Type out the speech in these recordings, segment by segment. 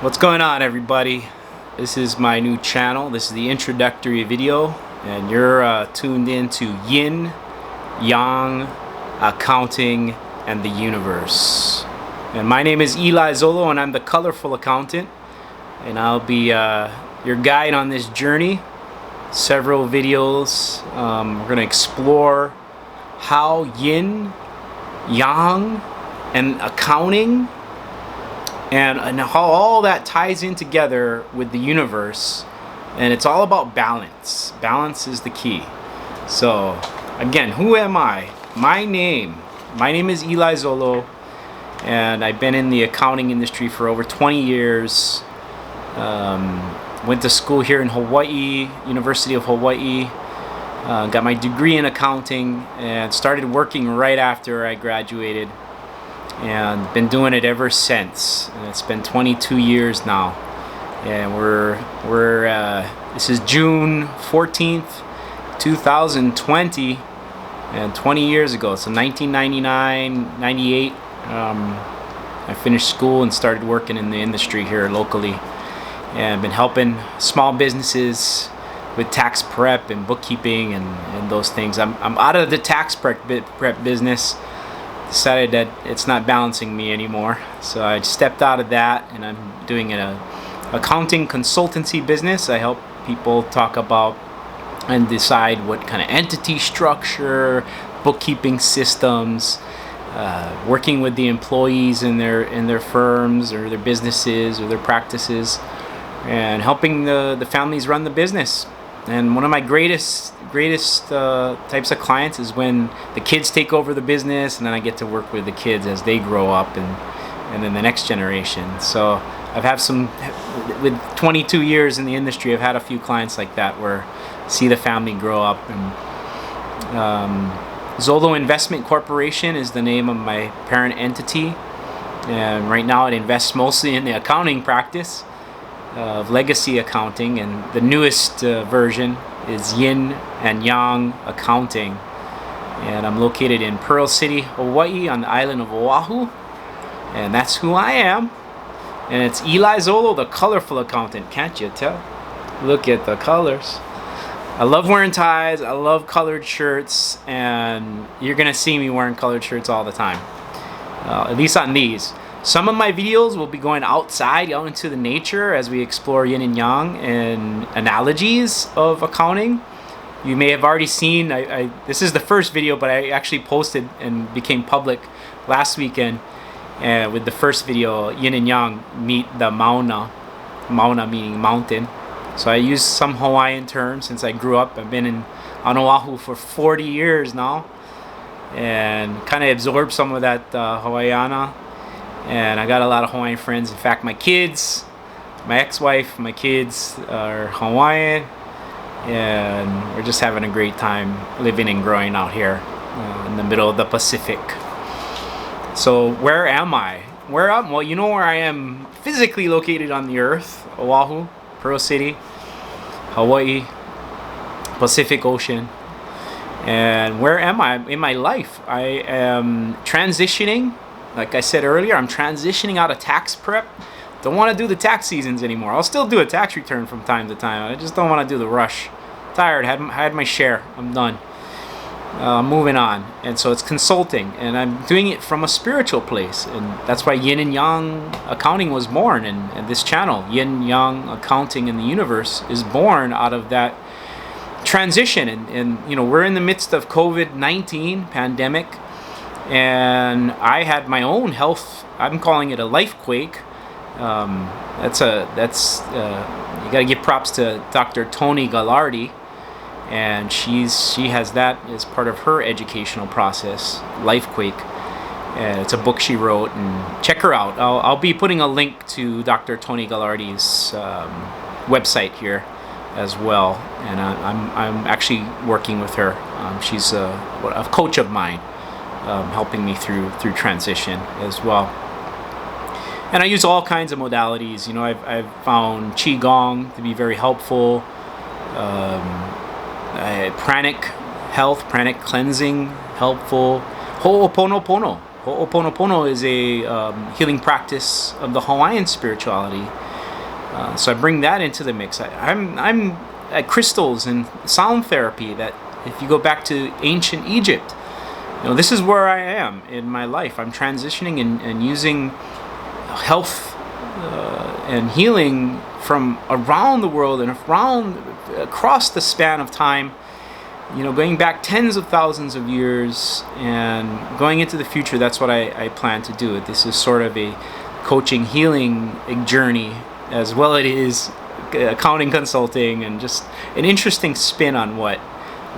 What's going on, everybody? This is my new channel. This is the introductory video, and you're tuned in to Yin, Yang, Accounting, and the Universe. And my name is Eli Zolo, and I'm the Colorful Accountant, and I'll be your guide on this journey. Several videos. We're going to explore how Yin, Yang, and accounting and how all that ties in together with the universe. And it's all about balance. Balance is the key. So again, who am I? My name is Eli Zolo, and I've been in the accounting industry for over 20 years. Went to school here in Hawaii, University of Hawaii. Got my degree in accounting and started working right after I graduated, and been doing it ever since. And it's been 22 years now, and this is June 14th 2020, and 20 years ago, so 1999 98, I finished school and started working in the industry here locally, and been helping small businesses with tax prep and bookkeeping and those things. I'm out of the tax prep business. Decided that it's not balancing me anymore, so I stepped out of that, and I'm doing an accounting consultancy business. I help people talk about and decide what kind of entity structure, bookkeeping systems, working with the employees in their firms or their businesses or their practices, and helping the families run the business. And one of my greatest types of clients is when the kids take over the business, and then I get to work with the kids as they grow up and then the next generation. So I've had with 22 years in the industry, I've had a few clients like that where I see the family grow up. And Zolo Investment Corporation is the name of my parent entity, and right now it invests mostly in the accounting practice of legacy accounting, and the newest version is Yin and Yang Accounting. And I'm located in Pearl City, Hawaii, on the island of Oahu, and that's who I am. And it's Eli Zolo, the Colorful Accountant. Can't you tell? Look at the colors. I love wearing ties, I love colored shirts, and you're gonna see me wearing colored shirts all the time, at least on these. Some of my videos will be going outside, out into the nature, as we explore yin and yang and analogies of accounting. You may have already seen, this is the first video, but I actually posted and became public last weekend with the first video, yin and yang meet the mauna. Mauna meaning mountain. So I use some Hawaiian terms since I grew up. I've been on Oahu for 40 years now, and kind of absorbed some of that Hawaiiana. And I got a lot of Hawaiian friends. In fact, my kids, my ex-wife, my kids are Hawaiian, and we're just having a great time living and growing out here in the middle of the Pacific. So where am I? Well, you know where I am physically located on the earth: Oahu, Pearl City, Hawaii, Pacific Ocean. And where am I in my life? I am transitioning. Like I said earlier, I'm transitioning out of tax prep. Don't want to do the tax seasons anymore. I'll still do a tax return from time to time. I just don't want to do the rush. Tired. Had my share. I'm done. Moving on. And so it's consulting, and I'm doing it from a spiritual place, and that's why Yin and Yang Accounting was born. And this channel, Yin Yang Accounting in the Universe, is born out of that transition. And you know, we're in the midst of COVID-19 pandemic. And I had my own health. I'm calling it a life quake. You gotta give props to Dr. Tony Gallardi, and she has that as part of her educational process, Life Quake. It's a book she wrote, and check her out. I'll be putting a link to Dr. Tony Gallardi's website here as well, and I'm actually working with her. She's a coach of mine. Helping me through transition as well. And I use all kinds of modalities. You know, I've found Qigong to be very helpful. Pranic health, pranic cleansing, helpful. Ho'oponopono. Ho'oponopono is a healing practice of the Hawaiian spirituality. So I bring that into the mix. I'm at crystals and sound therapy. That if you go back to ancient Egypt, this is where I am in my life. I'm transitioning and using health and healing from around the world and across the span of time. Going back tens of thousands of years and going into the future. That's what I plan to do. This is sort of a coaching, healing journey, as well it is accounting, consulting, and just an interesting spin on what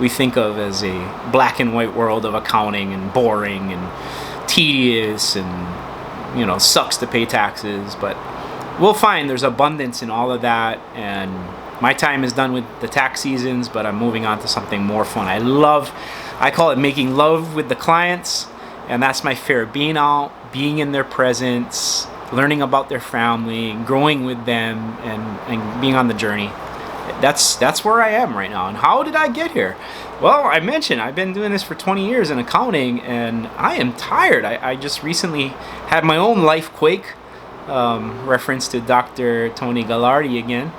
we think of as a black and white world of accounting, and boring and tedious, and sucks to pay taxes. But we'll find there's abundance in all of that, and my time is done with the tax seasons, but I'm moving on to something more fun. I call it making love with the clients, and that's my favorite. Being out, being in their presence, learning about their family, growing with them, and being on the journey. That's where I am right now. And how did I get here? Well, I mentioned I've been doing this for 20 years in accounting, and I am tired. I just recently had my own life quake, reference to Dr. Tony Gallardi again.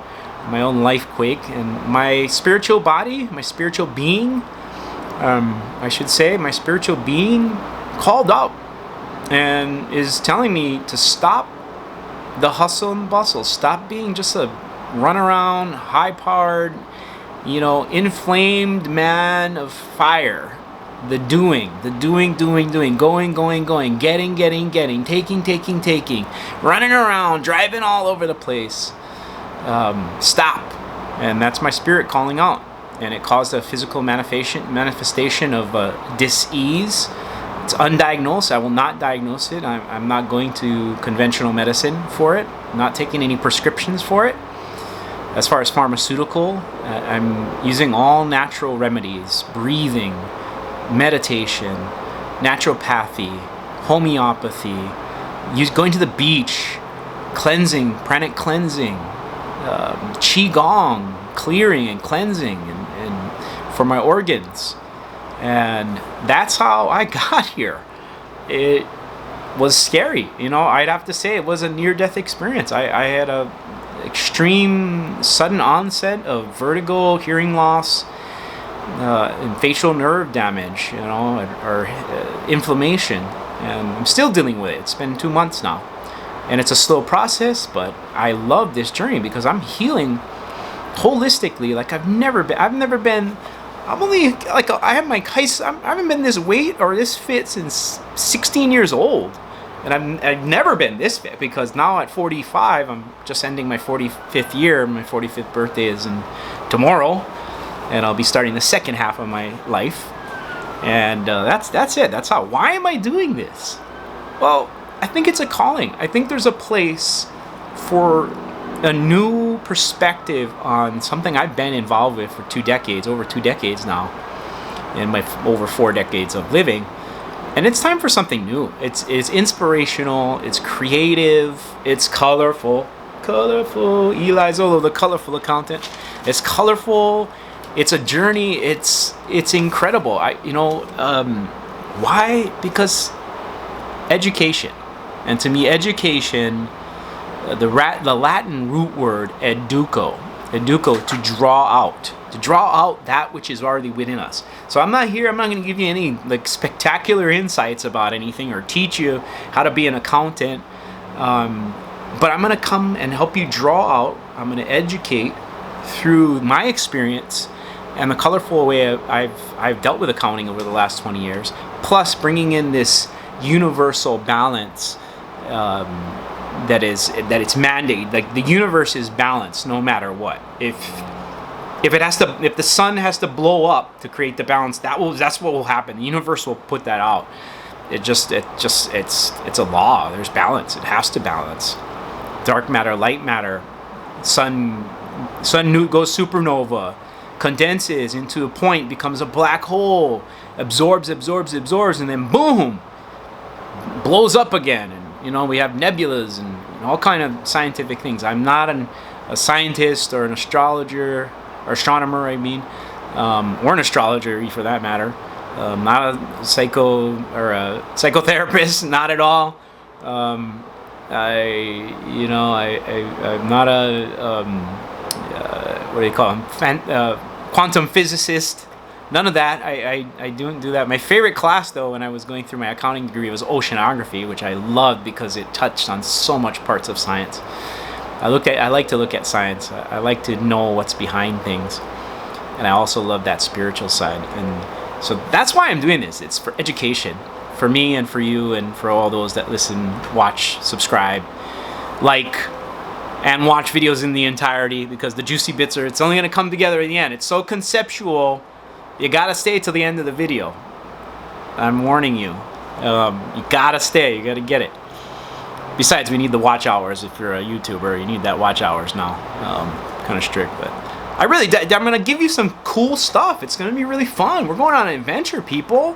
My own life quake, and my spiritual body, my spiritual being, my spiritual being called up and is telling me to stop the hustle and bustle, stop being just a runaround, high-powered, inflamed man of fire. The doing, going, getting, taking, running around, driving all over the place. Stop. And that's my spirit calling out, and it caused a physical manifestation of dis-ease. It's undiagnosed. I will not diagnose it. I'm not going to conventional medicine for it. I'm not taking any prescriptions for it. As far as pharmaceutical, I'm using all natural remedies: breathing, meditation, naturopathy, homeopathy, going to the beach, cleansing, pranic cleansing, qigong, clearing and cleansing, and for my organs. And that's how I got here. It was scary, I'd have to say it was a near-death experience. I had a extreme sudden onset of vertigo, hearing loss, and facial nerve damage, or inflammation, and I'm still dealing with it. It's been 2 months now. And it's a slow process, but I love this journey because I'm healing holistically like I've never been. I'm only like, I haven't been this weight or this fit since 16 years old. And I've never been this fit, because now at 45, I'm just ending my 45th year. My 45th birthday is tomorrow, and I'll be starting the second half of my life. And that's it. That's how. Why am I doing this? Well, I think it's a calling. I think there's a place for a new perspective on something I've been involved with for over 2 decades now, in my over 4 decades of living. And it's time for something new. It's inspirational, it's creative, it's colorful. Eli Zolo, the colorful accountant. It's colorful, it's a journey, it's incredible. Why? Because education. And to me, education, the Latin root word educo, to draw out that which is already within us. So I'm not going to give you any spectacular insights about anything or teach you how to be an accountant, but I'm going to come and help you draw out. I'm going to educate through my experience and the colorful way I've dealt with accounting over the last 20 years, plus bringing in this universal balance that it's mandated. Like, the universe is balanced no matter what. If the sun has to blow up to create the balance, that's what will happen. The universe will put that out. It's a law. There's balance. It has to balance. Dark matter, light matter. Sun goes supernova, condenses into a point, becomes a black hole, absorbs, and then boom, blows up again. And we have nebulas and all kind of scientific things. I'm not a scientist or an astrologer or astronomer, or an astrologer for that matter. Not a psycho or a psychotherapist, not at all. I'm not a what do you call them? Quantum physicist. None of that. I don't do that. My favorite class, though, when I was going through my accounting degree, was oceanography, which I loved because it touched on so much parts of science. I like to look at science. I like to know what's behind things, and I also love that spiritual side. And so that's why I'm doing this. It's for education, for me and for you and for all those that listen, watch, subscribe, like, and watch videos in the entirety, because the juicy bits it's only going to come together in the end. It's so conceptual. You gotta stay till the end of the video. I'm warning you. You gotta stay. You gotta get it. Besides, we need the watch hours. If you're a YouTuber, you need that watch hours now. Kind of strict, but I'm gonna give you some cool stuff. It's gonna be really fun. We're going on an adventure, people.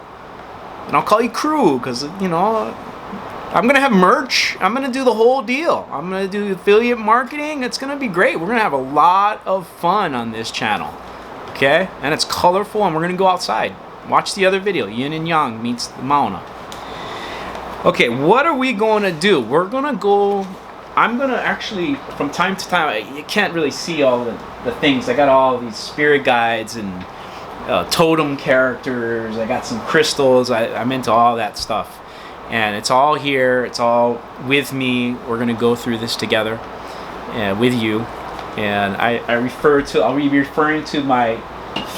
And I'll call you crew, because I'm gonna have merch. I'm gonna do the whole deal. I'm gonna do affiliate marketing. It's gonna be great. We're gonna have a lot of fun on this channel. Okay, and it's colorful, and we're gonna go outside. Watch the other video, Yin and Yang meets the Mauna. Okay, what are we gonna do? We're gonna go. I'm gonna actually, from time to time, you can't really see all the things. I got all these spirit guides and totem characters. I got some crystals. I'm into all that stuff, and it's all here. It's all with me. We're gonna go through this together, with you. And I'll be referring to my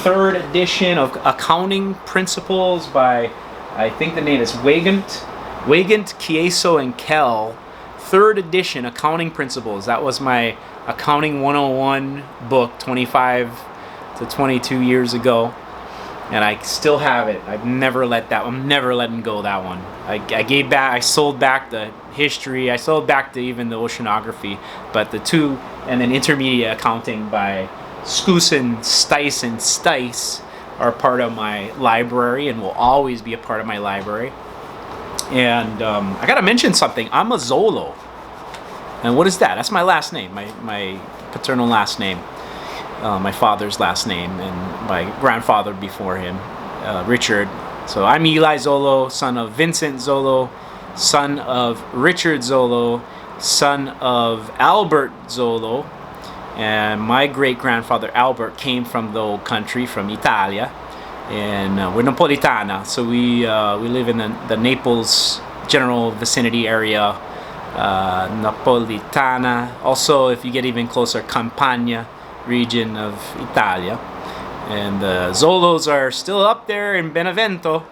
3rd edition of Accounting Principles by, I think the name is Weigand, Chieso, and Kell. 3rd edition Accounting Principles. That was my Accounting 101 book 25 to 22 years ago. And I still have it. I'm never letting go of that one. I sold back the history. I sold back to even the oceanography. But the 2, and then intermediate accounting by Skousen, Stice, and Stice are part of my library and will always be a part of my library. And I gotta mention something. I'm a Zolo. And what is that? That's my last name, my paternal last name. My father's last name, and my grandfather before him, Richard. So I'm Eli Zolo, son of Vincent Zolo, son of Richard Zolo, son of Albert Zolo, and my great-grandfather Albert came from the old country, from Italia, and we're Napolitana, so we live in the Naples general vicinity area, Napolitana. Also, if you get even closer, Campania region of Italia. And the Zolos are still up there in Benevento,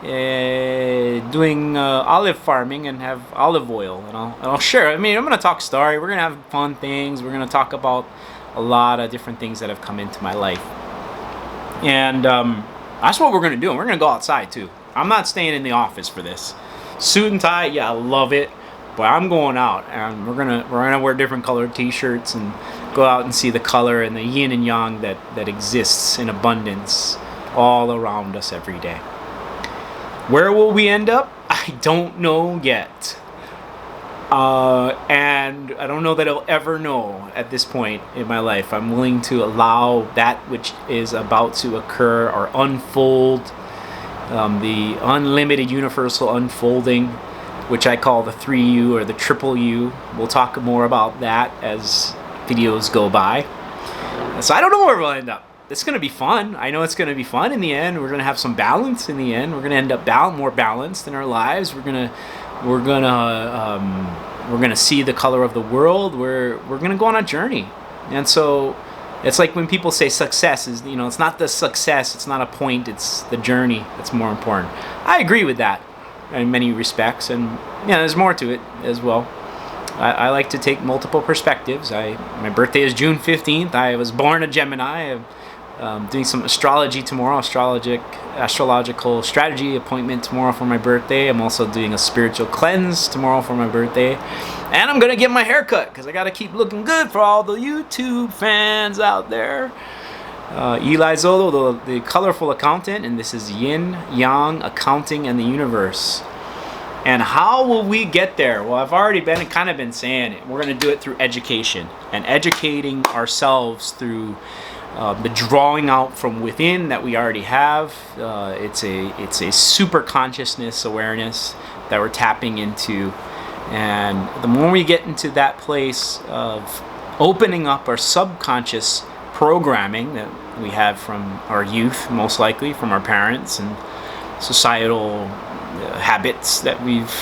doing olive farming and have olive oil. And I'll share. I mean, I'm going to talk story. We're going to have fun things. We're going to talk about a lot of different things that have come into my life. And that's what we're going to do. And we're going to go outside too. I'm not staying in the office for this. Suit and tie, yeah, I love it. But I'm going out, and we're gonna wear different colored T-shirts and go out and see the color and the yin and yang that exists in abundance all around us every day. Where will we end up? I don't know yet, and I don't know that I'll ever know at this point in my life. I'm willing to allow that which is about to occur or unfold, the unlimited universal unfolding, which I call the 3U or the triple U. We'll talk more about that as videos go by. So I don't know where we'll end up. It's going to be fun. I know it's going to be fun in the end. We're going to have some balance in the end. We're going to end up more balanced in our lives. We're going to see the color of the world. We're going to go on a journey. And so it's like when people say success is, it's not the success. It's not a point. It's the journey that's more important. I agree with that in many respects, and there's more to it as well. I like to take multiple perspectives. My birthday is June 15th. I was born a Gemini. I'm doing some astrology tomorrow, astrological strategy appointment tomorrow for my birthday. I'm also doing a spiritual cleanse tomorrow for my birthday, and I'm gonna get my hair cut because I gotta keep looking good for all the YouTube fans out there. Eli Zolo, the colorful accountant, and this is Yin Yang Accounting and the Universe. And how will we get there? Well, I've already been saying it. We're going to do it through education and educating ourselves through the drawing out from within that we already have. It's a super consciousness awareness that we're tapping into, And the more we get into that place of opening up our subconscious programming that we have from our youth, most likely from our parents, and societal habits that we've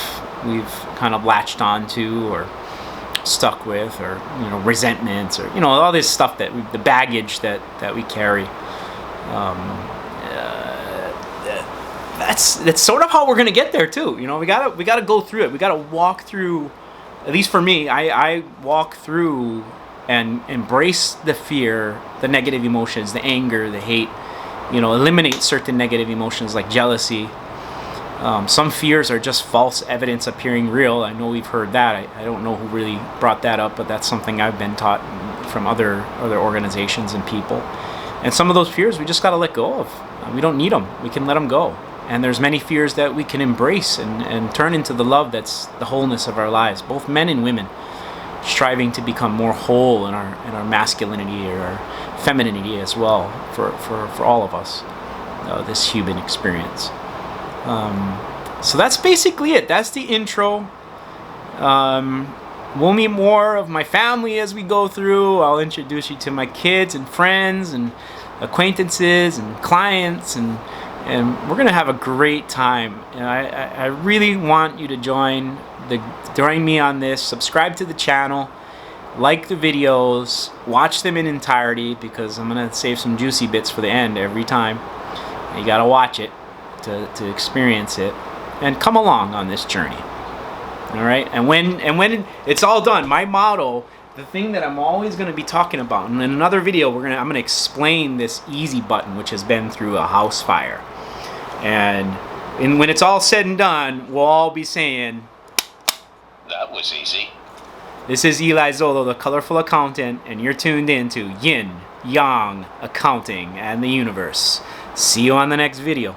kind of latched onto or stuck with, or resentments, or all this stuff that the baggage that we carry. That's sort of how we're gonna get there too. We gotta go through it. We gotta walk through. At least for me, I walk through and embrace the fear, the negative emotions, the anger, the hate. Eliminate certain negative emotions like jealousy. Some fears are just false evidence appearing real. I know we've heard that. I don't know who really brought that up, but that's something I've been taught from other organizations and people. And some of those fears we just got to let go of. We don't need them. We can let them go. And there's many fears that we can embrace and turn into the love that's the wholeness of our lives, both men and women, striving to become more whole in our masculinity or our femininity as well for all of us, this human experience. So that's basically it. That's the intro. We'll meet more of my family as we go through. I'll introduce you to my kids and friends and acquaintances and clients, and we're gonna have a great time. And I really want you to join me on this. Subscribe to the channel, like the videos, watch them in entirety, because I'm gonna save some juicy bits for the end every time. You gotta watch it to experience it, and come along on this journey. All right, and when it's all done, my motto, the thing that I'm always going to be talking about, and in another video I'm going to explain this easy button, which has been through a house fire, and when it's all said and done, we'll all be saying, that was easy. This is Eli Zolo, the Colorful Accountant, and you're tuned in to Yin Yang Accounting and the Universe. See you on the next video.